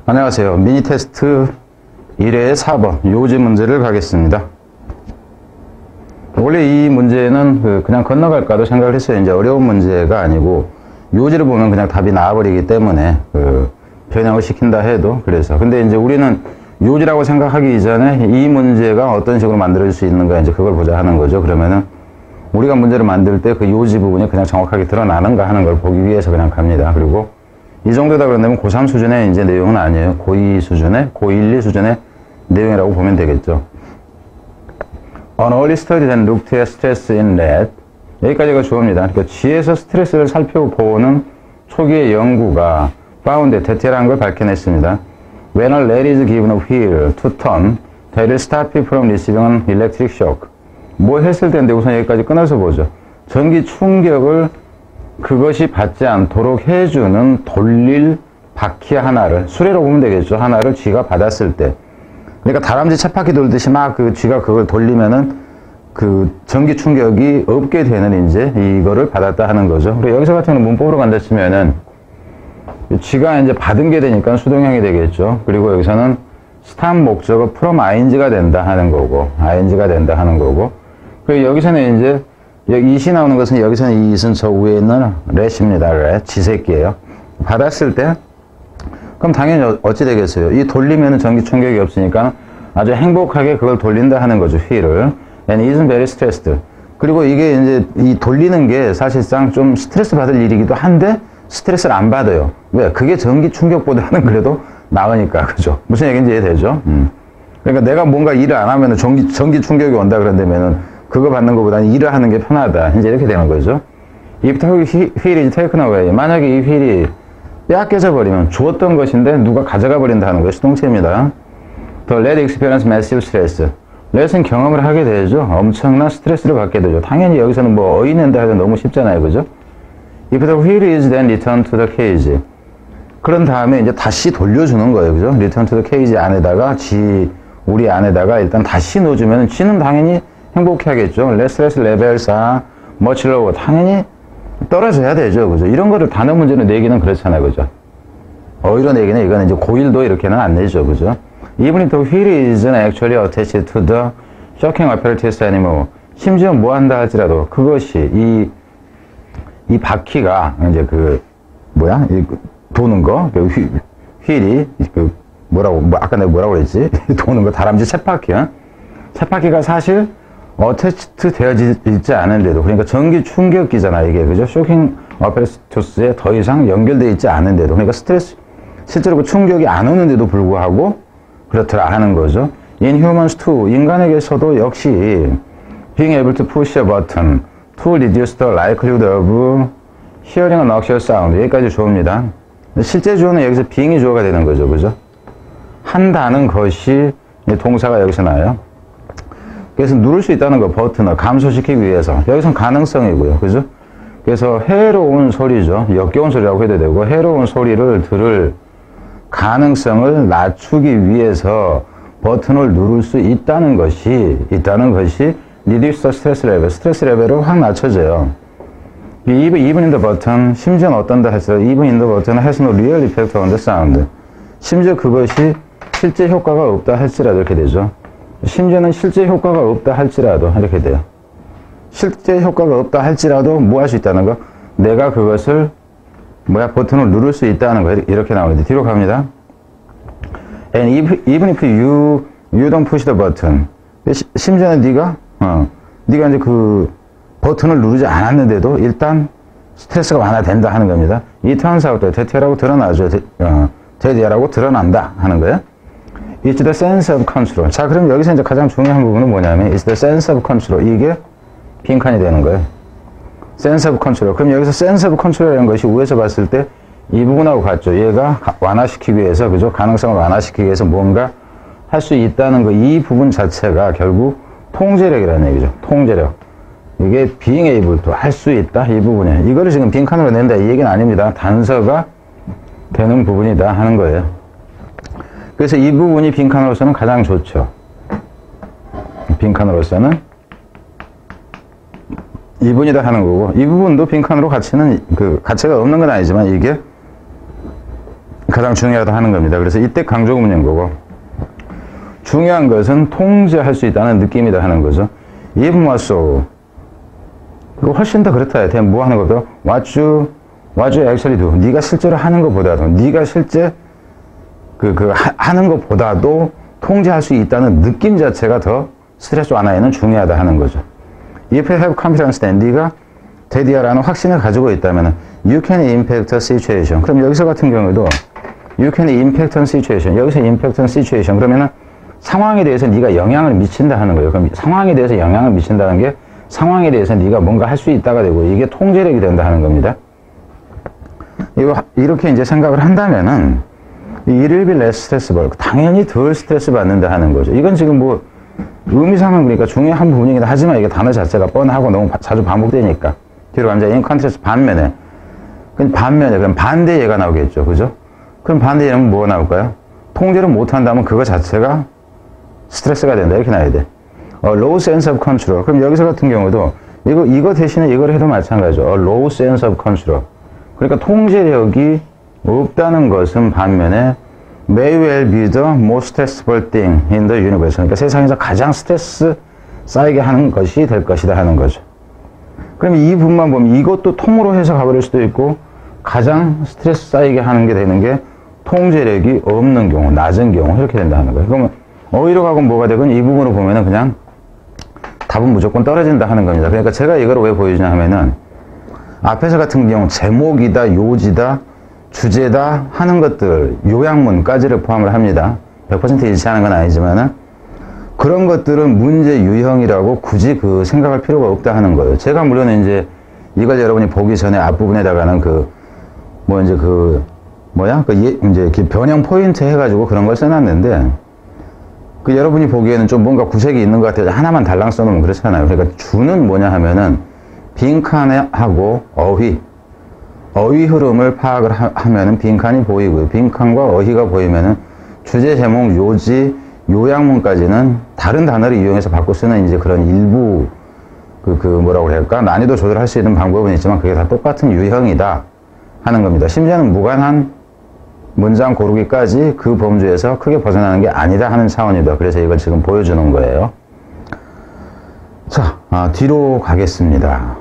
안녕하세요. 미니 테스트 1회 4번 요지 문제를 가겠습니다. 원래 이 문제는 그냥 건너갈까도 생각을 했어요. 이제 어려운 문제가 아니고 요지를 보면 그냥 답이 나와버리기 때문에 변형을 시킨다 해도 그래서. 근데 이제 우리는 요지라고 생각하기 이전에 이 문제가 어떤 식으로 만들어질 수 있는가 이제 그걸 보자 하는 거죠. 그러면은 우리가 문제를 만들 때 그 요지 부분이 그냥 정확하게 드러나는가 하는 걸 보기 위해서 그냥 갑니다. 그리고 이 정도다 그런다면 고3 수준의 이제 내용은 아니에요. 고2 수준의, 고1, 2 수준의 내용이라고 보면 되겠죠. On early studies and looked at stress in lead. 여기까지가 주어입니다. 그러니까 쥐에서 스트레스를 살펴보는 초기의 연구가 found, 대체라는 걸 밝혀냈습니다. When a lead is given a wheel to turn, that will stop it from receiving an electric shock. 뭐 했을 텐데 우선 여기까지 끊어서 보죠. 전기 충격을 그것이 받지 않도록 해주는 돌릴 바퀴 하나를, 수레로 보면 되겠죠. 하나를 쥐가 받았을 때. 그러니까 다람쥐 쳇바퀴 돌듯이 막 그 쥐가 그걸 돌리면은 그 전기 충격이 없게 되는 이제 이거를 받았다 하는 거죠. 그리고 여기서 같은 경우는 문법으로 간다 치면은 쥐가 이제 받은 게 되니까 수동형이 되겠죠. 그리고 여기서는 스탑 목적어 from ing가 된다 하는 거고, ing가 된다 하는 거고. 그리고 여기서는 이제 여기 it이 나오는 것은 여기서는 이 it은 저 위에 있는 let입니다. let, 쥐새끼예요. 받았을 때 그럼 당연히 어찌 되겠어요? 이 돌리면은 전기 충격이 없으니까 아주 행복하게 그걸 돌린다 하는 거죠. 휠을. And isn't very stressed. 그리고 이게 이제 이 돌리는 게 사실상 좀 스트레스 받을 일이기도 한데 스트레스를 안 받아요. 왜? 그게 전기 충격보다는 그래도 나으니까. 그죠? 무슨 얘기인지 이해되죠? 그러니까 내가 뭔가 일을 안 하면은 전기 충격이 온다 그런다면은 그거 받는 것보다는 일을 하는 게 편하다. 이제 이렇게 되는 거죠. If the wheel is taken away. 만약에 이 휠이 빼앗겨져 버리면 주었던 것인데 누가 가져가 버린다 하는 거예요. 수동체입니다. The lead experience massive stress. 렛은 경험을 하게 되죠. 엄청난 스트레스를 받게 되죠. 당연히 여기서는 뭐 어휘낸다 해도 너무 쉽잖아요. 그죠? If the wheel is then returned to the cage. 그런 다음에 이제 다시 돌려주는 거예요. 그죠? Return to the cage 안에다가 우리 안에다가 일단 다시 넣어주면 쥐는 당연히 행복해 하겠죠. Stress levels are much lower. 당연히 떨어져야 되죠. 그죠? 이런 거를 단어 문제로 내기는 그렇잖아요. 그죠? 어휘로 내기는 이거는 이제 고1도 이렇게는 안 내죠. 그죠? Even if the wheel isn't actually attached to the shocking apparatus anymore. 심지어 뭐 한다 할지라도 그것이 이 바퀴가 이제 도는 거, 휠이 아까 내가 뭐라고 그랬지? 도는 거, 다람쥐 쳇바퀴야. 쳇바퀴가 사실 어태치트 되어져 있지 않은데도, 그러니까 전기 충격기잖아, 이게. 그죠? 쇼킹 어페레스투스에 더 이상 연결되어 있지 않은데도, 그러니까 실제로 그 충격이 안 오는데도 불구하고 그렇더라 하는 거죠. In humans too, 인간에게서도 역시 being able to push a button to reduce the likelihood of hearing a noxious sound. 여기까지 주어입니다. 실제 주어는 여기서 being이 주어가 되는 거죠. 그죠? 한다는 것이 동사가 여기서 나와요. 그래서 누를 수 있다는 거, 버튼을 감소시키기 위해서. 여기서는 가능성이고요. 그죠? 그래서 해로운 소리죠. 역겨운 소리라고 해도 되고, 해로운 소리를 들을 가능성을 낮추기 위해서 버튼을 누를 수 있다는 것이 reduce the stress level. 스트레스 레벨을 확 낮춰져요. even in the button, 심지어는 어떤다 할지라도 even in the button has no real effect on the sound. 심지어 그것이 실제 효과가 없다 할지라도 이렇게 되죠. 심지어는 실제 효과가 없다 할지라도 이렇게 돼요. 실제 효과가 없다 할지라도 뭐 할 수 있다는 거? 내가 그것을 버튼을 누를 수 있다는 거 이렇게 나오는데 뒤로 갑니다. And even if you don't push the button. 심지어는 네가 이제 그 버튼을 누르지 않았는데도 일단 스트레스가 완화된다 하는 겁니다. 이 turns out, 대퇴라고 드러나죠. 대퇴라고 드러난다 하는 거예요. It's the sense of control. 자, 그럼 여기서 이제 가장 중요한 부분은 뭐냐면 It's the sense of control. 이게 빈칸이 되는 거예요. sense of control. 그럼 여기서 sense of control이라는 것이 위에서 봤을 때 이 부분하고 같죠. 얘가 완화시키기 위해서, 그죠? 가능성을 완화시키기 위해서 뭔가 할 수 있다는 거, 이 부분 자체가 결국 통제력이라는 얘기죠. 통제력. 이게 being able to 할 수 있다, 이 부분이에요. 이거를 지금 빈칸으로 낸다, 이 얘기는 아닙니다. 단서가 되는 부분이다 하는 거예요. 그래서 이 부분이 빈칸으로서는 가장 좋죠. 빈칸으로서는 이 부분이다 하는 거고, 이 부분도 빈칸으로 가치가 없는 건 아니지만 이게 가장 중요하다 하는 겁니다. 그래서 이때 강조가 묻는 거고, 중요한 것은 통제할 수 있다는 느낌이다 하는 거죠. Even more so. 그거 훨씬 더 그렇다. 대한 뭐 하는 것보다 what you actually do. 네가 실제로 하는 것보다도, 네가 실제 하는 것보다도 통제할 수 있다는 느낌 자체가 더 스트레스 완화에는 중요하다 하는 거죠. If you have confidence that 네가 되리야라는 확신을 가지고 있다면 you can impact a situation. 그럼 여기서 같은 경우도 you can impact a situation. 여기서 impact a situation. 그러면은 상황에 대해서 네가 영향을 미친다 하는 거예요. 그럼 상황에 대해서 영향을 미친다는 게 상황에 대해서 네가 뭔가 할 수 있다가 되고 이게 통제력이 된다 하는 겁니다. 이렇게 이제 생각을 한다면은 it will be less stressful. 당연히 덜 스트레스 받는다 하는 거죠. 이건 지금 뭐 의미상은 그러니까 중요한 부분이긴 하지만 이게 단어 자체가 뻔하고 너무 자주 반복되니까 뒤로 가면 in contrast 반면에 그럼 반대 예가 나오겠죠. 그죠? 그럼 반대 예는 뭐가 나올까요? 통제를 못한다면 그거 자체가 스트레스가 된다 이렇게 나와야 돼. low sense of control. 그럼 여기서 같은 경우도 이거 대신에 이걸 해도 마찬가지죠. low sense of control. 그러니까 통제력이 없다는 것은 반면에 may well be the most stressful thing in the universe. 그러니까 세상에서 가장 스트레스 쌓이게 하는 것이 될 것이다 하는 거죠. 그럼 이 부분만 보면 이것도 통으로 해석해버릴 수도 있고 가장 스트레스 쌓이게 하는 게 되는 게 통제력이 없는 경우, 낮은 경우 이렇게 된다는 거예요. 그러면 어휘로 가고 뭐가 되건 이 부분으로 보면은 그냥 답은 무조건 떨어진다 하는 겁니다. 그러니까 제가 이걸 왜 보여주냐 하면은 앞에서 같은 경우 제목이다, 요지다, 주제다 하는 것들, 요약문까지를 포함을 합니다. 100% 일치하는 건 아니지만은 그런 것들은 문제 유형이라고 굳이 그 생각할 필요가 없다 하는 거예요. 제가 물론 이제 이걸 여러분이 보기 전에 앞부분에다가는 이제 변형 포인트 해가지고 그런 걸 써놨는데 여러분이 보기에는 좀 뭔가 구색이 있는 것 같아서 하나만 달랑 써놓으면 그렇잖아요. 그러니까 주는 뭐냐 하면은 빈칸하고 어휘 흐름을 파악을 하면은 빈칸이 보이고요. 빈칸과 어휘가 보이면은 주제, 제목, 요지, 요약문까지는 다른 단어를 이용해서 바꿔 쓰는 이제 그런 일부 뭐라고 할까? 난이도 조절할 수 있는 방법은 있지만 그게 다 똑같은 유형이다 하는 겁니다. 심지어는 무관한 문장 고르기까지 그 범주에서 크게 벗어나는 게 아니다 하는 차원이다. 그래서 이걸 지금 보여주는 거예요. 자, 뒤로 가겠습니다.